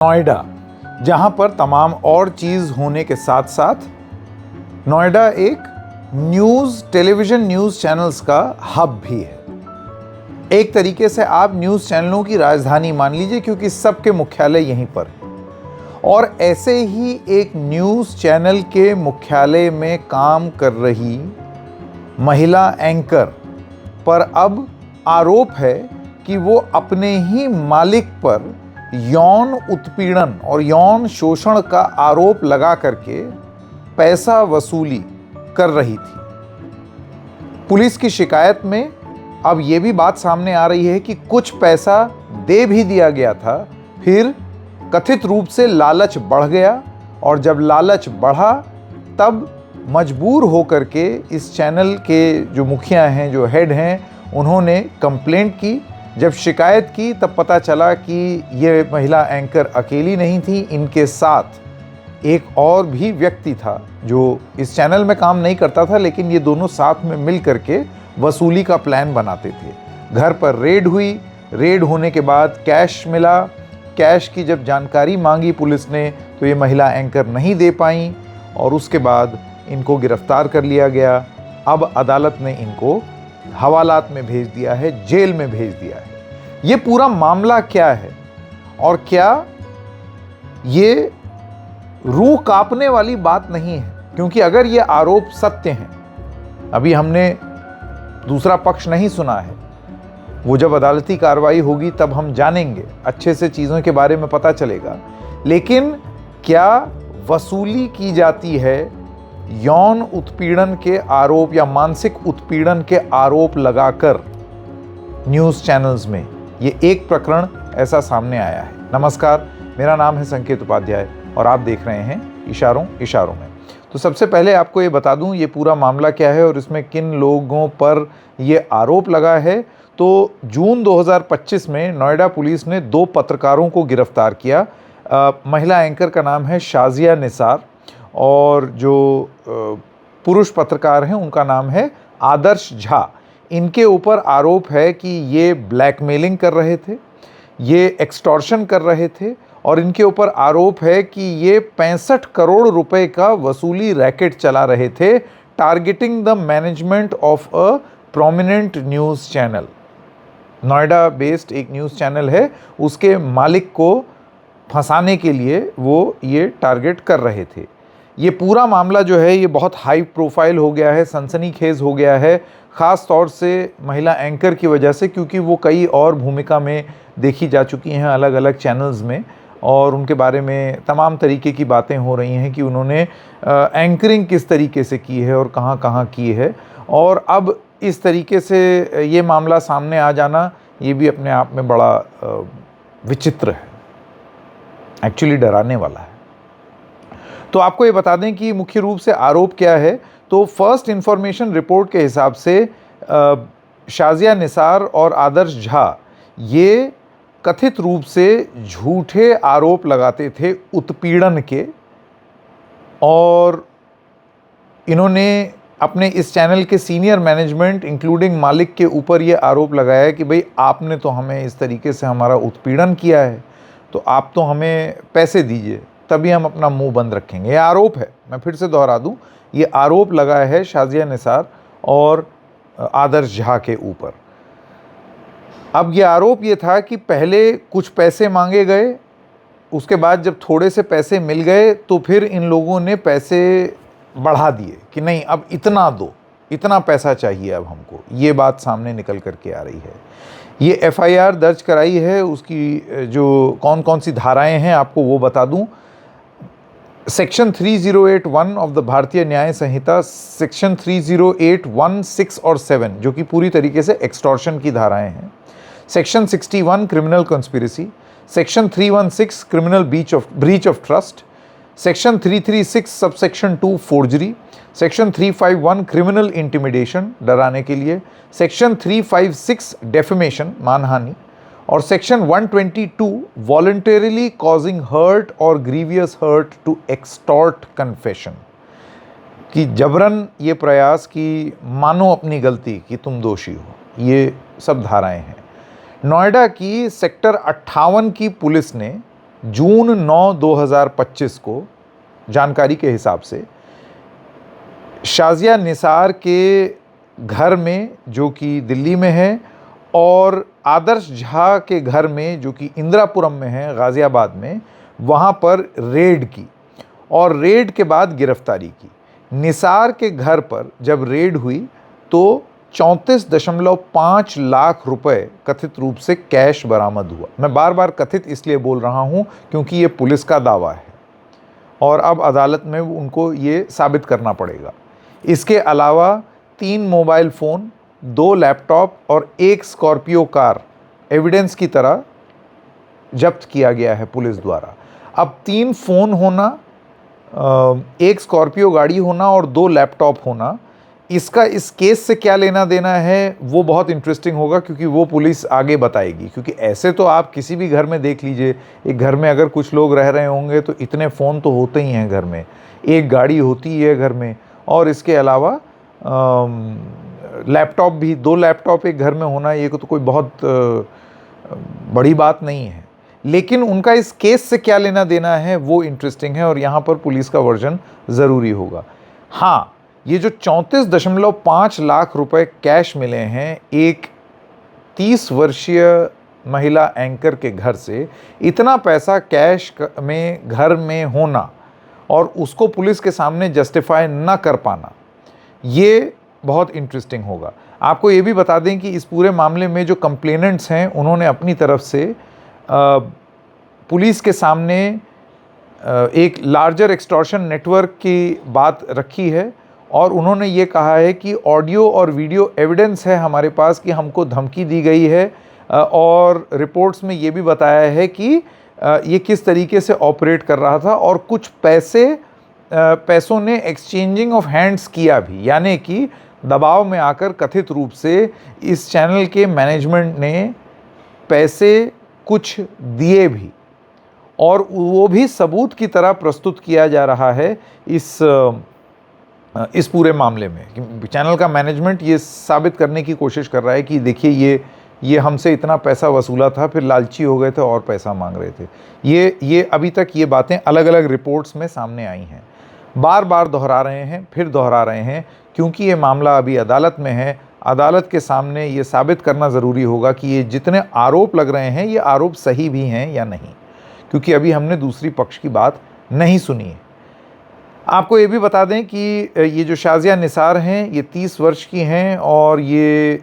नोएडा, जहां पर तमाम और चीज़ होने के साथ साथ नोएडा एक टेलीविज़न न्यूज़ चैनल्स का हब भी है। एक तरीके से आप न्यूज़ चैनलों की राजधानी मान लीजिए, क्योंकि सबके मुख्यालय यहीं पर है। और ऐसे ही एक न्यूज़ चैनल के मुख्यालय में काम कर रही महिला एंकर पर अब आरोप है कि वो अपने ही मालिक पर यौन उत्पीड़न और यौन शोषण का आरोप लगा करके पैसा वसूली कर रही थी। पुलिस की शिकायत में अब ये भी बात सामने आ रही है कि कुछ पैसा दे भी दिया गया था, फिर कथित रूप से लालच बढ़ गया और जब लालच बढ़ा तब मजबूर होकर के इस चैनल के जो मुखिया हैं, जो हेड हैं, उन्होंने कंप्लेंट की। जब शिकायत की तब पता चला कि ये महिला एंकर अकेली नहीं थी, इनके साथ एक और भी व्यक्ति था जो इस चैनल में काम नहीं करता था, लेकिन ये दोनों साथ में मिल करके वसूली का प्लान बनाते थे। घर पर रेड हुई, रेड होने के बाद कैश मिला। कैश की जब जानकारी मांगी पुलिस ने तो ये महिला एंकर नहीं दे पाई और उसके बाद इनको गिरफ्तार कर लिया गया। अब अदालत ने इनको हवालात में भेज दिया है, जेल में भेज दिया है। ये पूरा मामला क्या है और क्या ये रूह कांपने वाली बात नहीं है? क्योंकि अगर ये आरोप सत्य हैं, अभी हमने दूसरा पक्ष नहीं सुना है, वो जब अदालती कार्रवाई होगी तब हम जानेंगे, अच्छे से चीज़ों के बारे में पता चलेगा। लेकिन क्या वसूली की जाती है यौन उत्पीड़न के आरोप या मानसिक उत्पीड़न के आरोप लगाकर न्यूज़ चैनल्स में? ये एक प्रकरण ऐसा सामने आया है। नमस्कार, मेरा नाम है संकेत उपाध्याय और आप देख रहे हैं इशारों इशारों में। तो सबसे पहले आपको ये बता दूं ये पूरा मामला क्या है और इसमें किन लोगों पर ये आरोप लगा है। तो जून 2025 में नोएडा पुलिस ने 2 पत्रकारों को गिरफ्तार किया। महिला एंकर का नाम है शाजिया निसार और जो पुरुष पत्रकार हैं उनका नाम है आदर्श झा। इनके ऊपर आरोप है कि ये ब्लैकमेलिंग कर रहे थे, ये एक्सटॉर्शन कर रहे थे और इनके ऊपर आरोप है कि ये 65 करोड़ रुपए का वसूली रैकेट चला रहे थे, targeting the management of a prominent news channel. Noida based एक न्यूज़ चैनल है, उसके मालिक को फंसाने के लिए वो ये टारगेट कर रहे थे। ये पूरा मामला जो है ये बहुत हाई प्रोफाइल हो गया है, सनसनीखेज हो गया है, ख़ास तौर से महिला एंकर की वजह से, क्योंकि वो कई और भूमिका में देखी जा चुकी हैं अलग अलग चैनल्स में और उनके बारे में तमाम तरीके की बातें हो रही हैं कि उन्होंने एंकरिंग किस तरीके से की है और कहाँ कहाँ की है। और अब इस तरीके से ये मामला सामने आ जाना ये भी अपने आप में बड़ा विचित्र है, एक्चुअली डराने वाला है। तो आपको ये बता दें कि मुख्य रूप से आरोप क्या है। तो फर्स्ट इंफॉर्मेशन रिपोर्ट के हिसाब से शाजिया निसार और आदर्श झा ये कथित रूप से झूठे आरोप लगाते थे उत्पीड़न के और इन्होंने अपने इस चैनल के सीनियर मैनेजमेंट इंक्लूडिंग मालिक के ऊपर ये आरोप लगाया कि भाई आपने तो हमें इस तरीके से हमारा उत्पीड़न किया है, तो आप तो हमें पैसे दीजिए तभी हम अपना मुंह बंद रखेंगे। ये आरोप है, मैं फिर से दोहरा दूं, ये आरोप लगा है शाजिया निसार और आदर्श झा के ऊपर। अब ये आरोप ये था कि पहले कुछ पैसे मांगे गए, उसके बाद जब थोड़े से पैसे मिल गए तो फिर इन लोगों ने पैसे बढ़ा दिए कि नहीं अब इतना दो, इतना पैसा चाहिए अब हमको। ये बात सामने निकल करके आ रही है। ये एफआईआर दर्ज कराई है, उसकी जो कौन कौन सी धाराएं हैं आपको वो बता दूं। सेक्शन 3081 ऑफ द भारतीय न्याय संहिता, सेक्शन 308(1), 6 और 7 जो कि पूरी तरीके से एक्सटॉर्शन की धाराएं हैं। Section 61 criminal conspiracy, section 316 criminal breach of trust, section 336 subsection 2 forgery, section 351 criminal intimidation डराने के लिए, सेक्शन 356 डेफेमेशन मानहानि और सेक्शन 122 वॉलंटरीली कॉजिंग हर्ट और grievous hurt to extort confession, कि जबरन ये प्रयास कि मानो अपनी गलती कि तुम दोषी हो। ये सब धाराएं हैं। नोएडा की सेक्टर 58 की पुलिस ने जून 9, 2025 को जानकारी के हिसाब से शाज़िया निसार के घर में, जो कि दिल्ली में है, और आदर्श झा के घर में, जो कि इंदिरापुरम में है, गाज़ियाबाद में, वहाँ पर रेड की और रेड के बाद गिरफ्तारी की। निसार के घर पर जब रेड हुई तो 34.5 लाख रुपए कथित रूप से कैश बरामद हुआ। मैं बार बार कथित इसलिए बोल रहा हूँ क्योंकि ये पुलिस का दावा है और अब अदालत में उनको ये साबित करना पड़ेगा। इसके अलावा 3 मोबाइल फ़ोन, 2 लैपटॉप और 1 स्कॉर्पियो कार एविडेंस की तरह जब्त किया गया है पुलिस द्वारा। अब 3 फ़ोन होना, 1 स्कॉर्पियो गाड़ी होना और 2 लैपटॉप होना, इसका इस केस से क्या लेना देना है वो बहुत इंटरेस्टिंग होगा, क्योंकि वो पुलिस आगे बताएगी। क्योंकि ऐसे तो आप किसी भी घर में देख लीजिए, एक घर में अगर कुछ लोग रह रहे होंगे तो इतने फ़ोन तो होते ही हैं घर में, एक गाड़ी होती ही है घर में, और इसके अलावा लैपटॉप भी, 2 लैपटॉप एक घर में होना, ये तो कोई बहुत बड़ी बात नहीं है। लेकिन उनका इस केस से क्या लेना देना है वो इंटरेस्टिंग है और यहाँ पर पुलिस का वर्जन ज़रूरी होगा। हाँ, ये जो 34.5 लाख रुपए कैश मिले हैं एक 30 वर्षीय महिला एंकर के घर से, इतना पैसा कैश में घर में होना और उसको पुलिस के सामने जस्टिफाई न कर पाना, ये बहुत इंटरेस्टिंग होगा। आपको ये भी बता दें कि इस पूरे मामले में जो कंप्लेनेंट्स हैं उन्होंने अपनी तरफ से पुलिस के सामने एक लार्जर एक्सटॉर्शन नेटवर्क की बात रखी है और उन्होंने ये कहा है कि ऑडियो और वीडियो एविडेंस है हमारे पास कि हमको धमकी दी गई है, और रिपोर्ट्स में ये भी बताया है कि ये किस तरीके से ऑपरेट कर रहा था और कुछ पैसों ने एक्सचेंजिंग ऑफ हैंड्स किया भी, यानी कि दबाव में आकर कथित रूप से इस चैनल के मैनेजमेंट ने पैसे कुछ दिए भी, और वो भी सबूत की तरह प्रस्तुत किया जा रहा है इस पूरे मामले में। चैनल का मैनेजमेंट ये साबित करने की कोशिश कर रहा है कि देखिए ये हमसे इतना पैसा वसूला था, फिर लालची हो गए थे और पैसा मांग रहे थे। ये अभी तक ये बातें अलग अलग रिपोर्ट्स में सामने आई हैं, बार बार दोहरा रहे हैं, फिर दोहरा रहे हैं, क्योंकि ये मामला अभी अदालत में है। अदालत के सामने ये साबित करना ज़रूरी होगा कि ये जितने आरोप लग रहे हैं ये आरोप सही भी हैं या नहीं, क्योंकि अभी हमने दूसरी पक्ष की बात नहीं सुनी है। आपको ये भी बता दें कि ये जो शाज़िया निसार हैं ये 30 वर्ष की हैं और ये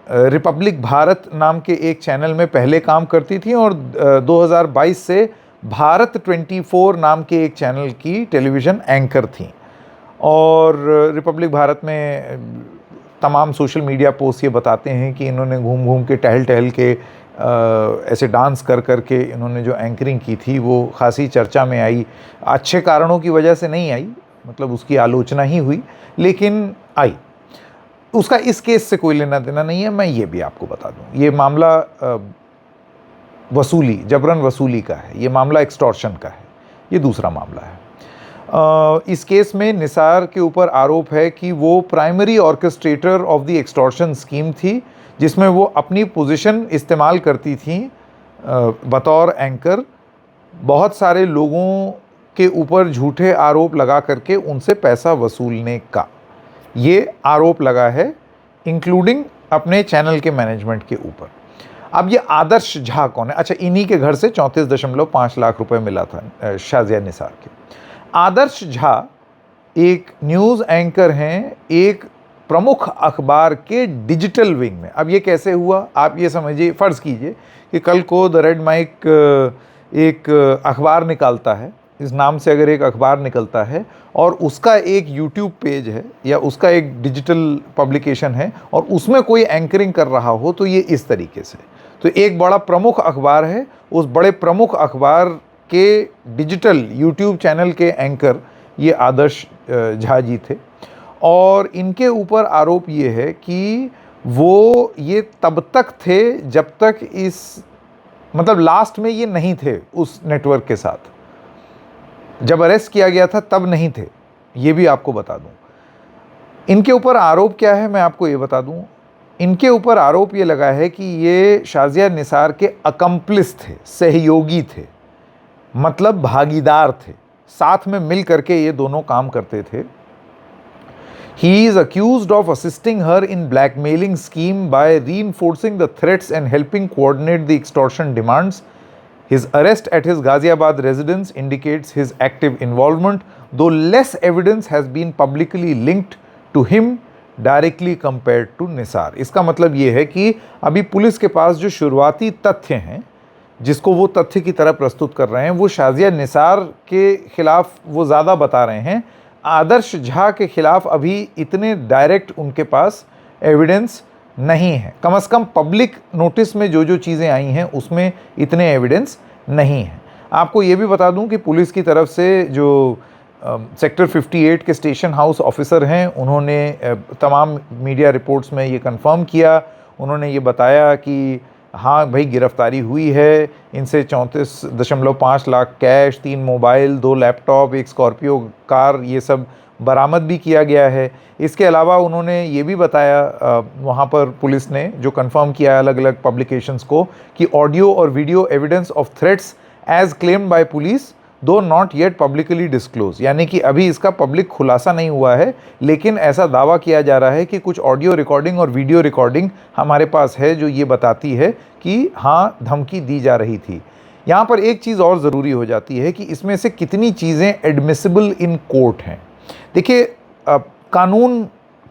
रिपब्लिक भारत नाम के एक चैनल में पहले काम करती थी और 2022 से भारत 24 नाम के एक चैनल की टेलीविज़न एंकर थी। और रिपब्लिक भारत में तमाम सोशल मीडिया पोस्ट ये बताते हैं कि इन्होंने घूम घूम के टहल के ऐसे डांस कर के इन्होंने जो एंकरिंग की थी वो खासी चर्चा में आई। अच्छे कारणों की वजह से नहीं आई, मतलब उसकी आलोचना ही हुई, लेकिन आई। उसका इस केस से कोई लेना देना नहीं है। मैं ये भी आपको बता दूं, ये मामला वसूली, जबरन वसूली का है, ये मामला एक्सटॉर्शन का है, ये दूसरा मामला है। इस केस में निसार के ऊपर आरोप है कि वो primary orchestrator of the extortion scheme थी, जिसमें वो अपनी पोजीशन इस्तेमाल करती थी बतौर एंकर, बहुत सारे लोगों के ऊपर झूठे आरोप लगा करके उनसे पैसा वसूलने का ये आरोप लगा है, इंक्लूडिंग अपने चैनल के मैनेजमेंट के ऊपर। अब ये आदर्श झा कौन है? अच्छा, इन्हीं के घर से 34.5 लाख रुपए मिला था शाज़िया निसार के। आदर्श झा एक न्यूज़ एंकर हैं एक प्रमुख अखबार के डिजिटल विंग में। अब ये कैसे हुआ आप ये समझिए, फ़र्ज़ कीजिए कि कल को द रेड माइक एक अखबार निकालता है, इस नाम से अगर एक अखबार निकलता है और उसका एक यूट्यूब पेज है या उसका एक डिजिटल पब्लिकेशन है और उसमें कोई एंकरिंग कर रहा हो, तो ये इस तरीके से, तो एक बड़ा प्रमुख अखबार है, उस बड़े प्रमुख अखबार के डिजिटल यूट्यूब चैनल के एंकर ये आदर्श झा जी थे। और इनके ऊपर आरोप ये है कि वो ये तब तक थे जब तक मतलब लास्ट में ये नहीं थे उस नेटवर्क के साथ, जब अरेस्ट किया गया था तब नहीं थे, ये भी आपको बता दूं। इनके ऊपर आरोप क्या है मैं आपको ये बता दूं। इनके ऊपर आरोप ये लगा है कि ये शाज़िया निसार के अकम्प्लिस थे, सहयोगी थे। मतलब भागीदार थे, साथ में मिल करके ये दोनों काम करते थे। He is accused of assisting her in blackmailing scheme by reinforcing the threats and helping coordinate the extortion demands. His arrest at his Ghaziabad residence indicates his active involvement, though less evidence has been publicly linked to him directly compared to Nisar. इसका मतलब ये है कि अभी police के पास जो शुरुआती तथ्य हैं, जिसको वो तथ्य की तरह प्रस्तुत कर रहे हैं, वो शाजिया निसार के खिलाफ वो ज़्यादा बता रहे हैं। आदर्श झा के खिलाफ अभी इतने डायरेक्ट उनके पास एविडेंस नहीं है। कम से कम पब्लिक नोटिस में जो जो चीज़ें आई हैं उसमें इतने एविडेंस नहीं है। आपको ये भी बता दूं कि पुलिस की तरफ से जो सेक्टर 58 के स्टेशन हाउस ऑफिसर हैं, उन्होंने तमाम मीडिया रिपोर्ट्स में ये कंफर्म किया। उन्होंने ये बताया कि हाँ भाई, गिरफ्तारी हुई है, इनसे 34.5 लाख कैश, 3 मोबाइल, 2 लैपटॉप, एक स्कॉर्पियो कार, ये सब बरामद भी किया गया है। इसके अलावा उन्होंने ये भी बताया वहाँ पर पुलिस ने जो कंफर्म किया अलग अलग पब्लिकेशंस को कि ऑडियो और video evidence of threats as claimed by police do not yet publicly disclose, यानी कि अभी इसका पब्लिक खुलासा नहीं हुआ है, लेकिन ऐसा दावा किया जा रहा है कि कुछ ऑडियो रिकॉर्डिंग और वीडियो रिकॉर्डिंग हमारे पास है जो ये बताती है कि हाँ, धमकी दी जा रही थी। यहाँ पर एक चीज़ और ज़रूरी हो जाती है कि इसमें से कितनी चीज़ें एडमिसिबल इन कोर्ट हैं। देखिए, कानून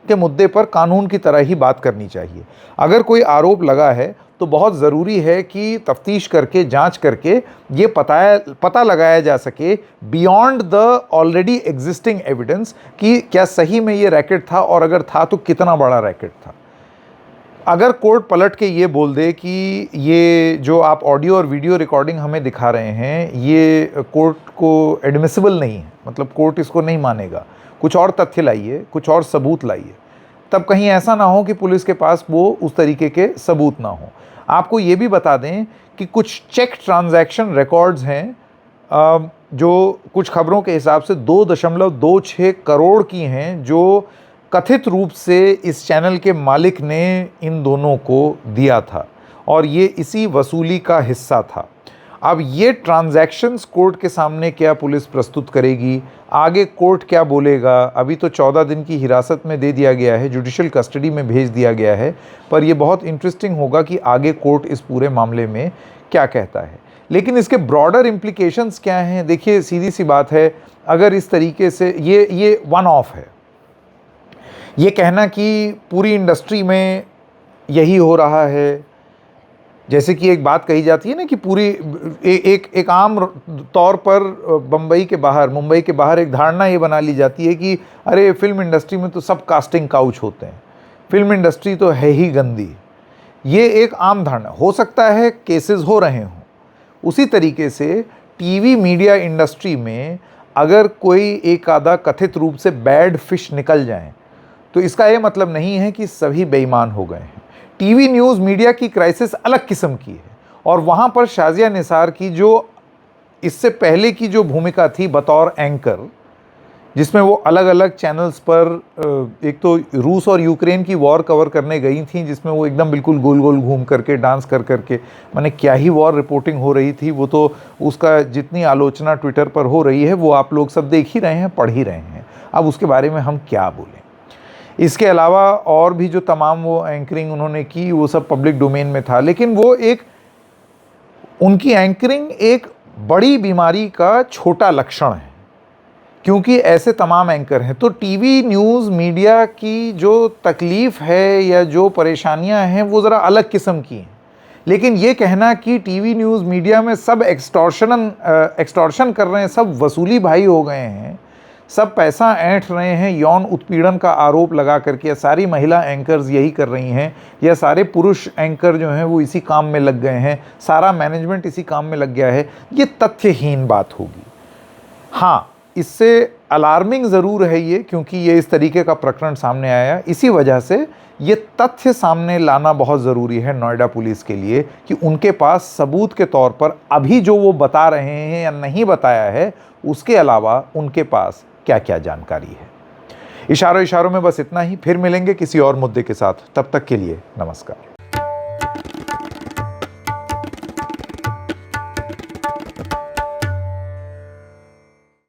के मुद्दे पर कानून की तरह ही बात करनी चाहिए। अगर कोई आरोप लगा है तो बहुत ज़रूरी है कि तफ्तीश करके, जांच करके ये पता लगाया जा सके beyond the already existing evidence कि क्या सही में ये रैकेट था, और अगर था तो कितना बड़ा रैकेट था। अगर कोर्ट पलट के ये बोल दे कि ये जो आप ऑडियो और वीडियो रिकॉर्डिंग हमें दिखा रहे हैं ये कोर्ट को एडमिसिबल नहीं है, मतलब कोर्ट इसको नहीं मानेगा, कुछ और तथ्य लाइए, कुछ और सबूत लाइए, तब कहीं ऐसा ना हो कि पुलिस के पास वो उस तरीके के सबूत ना हो। आपको ये भी बता दें कि कुछ चेक ट्रांजैक्शन रिकॉर्ड्स हैं जो कुछ खबरों के हिसाब से 2.26 करोड़ की हैं, जो कथित रूप से इस चैनल के मालिक ने इन दोनों को दिया था, और ये इसी वसूली का हिस्सा था। अब ये ट्रांजैक्शंस कोर्ट के सामने क्या पुलिस प्रस्तुत करेगी, आगे कोर्ट क्या बोलेगा। अभी तो 14 दिन की हिरासत में दे दिया गया है, जुडिशियल कस्टडी में भेज दिया गया है, पर ये बहुत इंटरेस्टिंग होगा कि आगे कोर्ट इस पूरे मामले में क्या कहता है। लेकिन इसके ब्रॉडर इम्प्लीकेशंस क्या हैं? देखिए, सीधी सी बात है, अगर इस तरीके से ये वन ऑफ है, ये कहना कि पूरी इंडस्ट्री में यही हो रहा है, जैसे कि एक बात कही जाती है ना कि पूरी एक आम तौर पर मुंबई के बाहर एक धारणा ये बना ली जाती है कि अरे फिल्म इंडस्ट्री में तो सब कास्टिंग काउच होते हैं, फिल्म इंडस्ट्री तो है ही गंदी। ये एक आम धारणा हो सकता है, केसेस हो रहे हों। उसी तरीके से टीवी मीडिया इंडस्ट्री में अगर कोई एक आधा कथित रूप से बैड फिश निकल जाए तो इसका ये मतलब नहीं है कि सभी बेईमान हो गए हैं। टीवी न्यूज़ मीडिया की क्राइसिस अलग किस्म की है, और वहाँ पर शाजिया निसार की जो इससे पहले की जो भूमिका थी बतौर एंकर, जिसमें वो अलग अलग चैनल्स पर एक तो रूस और यूक्रेन की वॉर कवर करने गई थी, जिसमें वो एकदम बिल्कुल गोल गोल घूम करके डांस कर करके, माने क्या ही वॉर रिपोर्टिंग हो रही थी। वो तो उसका जितनी आलोचना ट्विटर पर हो रही है वो आप लोग सब देख ही रहे हैं, पढ़ ही रहे हैं। अब उसके बारे में हम क्या बोलें। इसके अलावा और भी जो तमाम वो एंकरिंग उन्होंने की वो सब पब्लिक डोमेन में था, लेकिन वो उनकी एंकरिंग एक बड़ी बीमारी का छोटा लक्षण है, क्योंकि ऐसे तमाम एंकर हैं। तो टीवी न्यूज़ मीडिया की जो तकलीफ़ है या जो परेशानियां हैं वो ज़रा अलग किस्म की हैं। लेकिन ये कहना कि टीवी न्यूज़ मीडिया में सब एक्सटॉर्शन कर रहे हैं, सब वसूली भाई हो गए हैं, सब पैसा ऐंठ रहे हैं, यौन उत्पीड़न का आरोप लगा करके, सारी महिला एंकर्स यही कर रही हैं, या सारे पुरुष एंकर जो हैं वो इसी काम में लग गए हैं, सारा मैनेजमेंट इसी काम में लग गया है, ये तथ्यहीन बात होगी। हाँ, इससे अलार्मिंग ज़रूर है ये, क्योंकि ये इस तरीके का प्रकरण सामने आया। इसी वजह से ये तथ्य सामने लाना बहुत ज़रूरी है नोएडा पुलिस के लिए कि उनके पास सबूत के तौर पर अभी जो वो बता रहे हैं या नहीं बताया है, उसके अलावा उनके पास क्या क्या जानकारी है। इशारों में बस इतना ही। फिर मिलेंगे किसी और मुद्दे के साथ, तब तक के लिए नमस्कार।